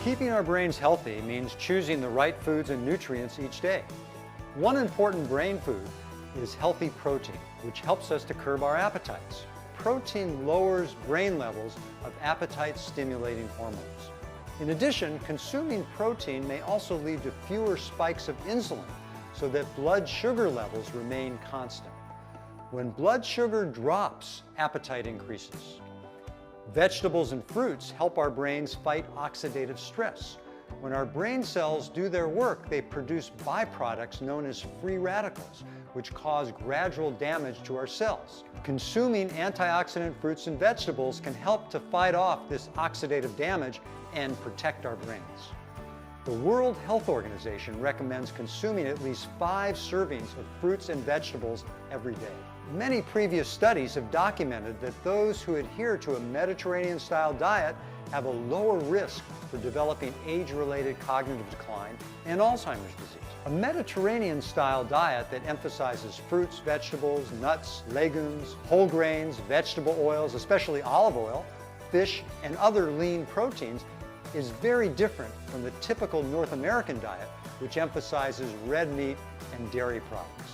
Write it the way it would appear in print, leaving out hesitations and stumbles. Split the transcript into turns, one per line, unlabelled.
Keeping our brains healthy means choosing the right foods and nutrients each day. One important brain food is healthy protein, which helps us to curb our appetites. Protein lowers brain levels of appetite-stimulating hormones. In addition, consuming protein may also lead to fewer spikes of insulin, so that blood sugar levels remain constant. When blood sugar drops, appetite increases. Vegetables and fruits help our brains fight oxidative stress. When our brain cells do their work, they produce byproducts known as free radicals, which cause gradual damage to our cells. Consuming antioxidant fruits and vegetables can help to fight off this oxidative damage and protect our brains. The World Health Organization recommends consuming at least 5 servings of fruits and vegetables every day. Many previous studies have documented that those who adhere to a Mediterranean-style diet have a lower risk for developing age-related cognitive decline and Alzheimer's disease. A Mediterranean-style diet that emphasizes fruits, vegetables, nuts, legumes, whole grains, vegetable oils, especially olive oil, fish, and other lean proteins is very different from the typical North American diet, which emphasizes red meat and dairy products.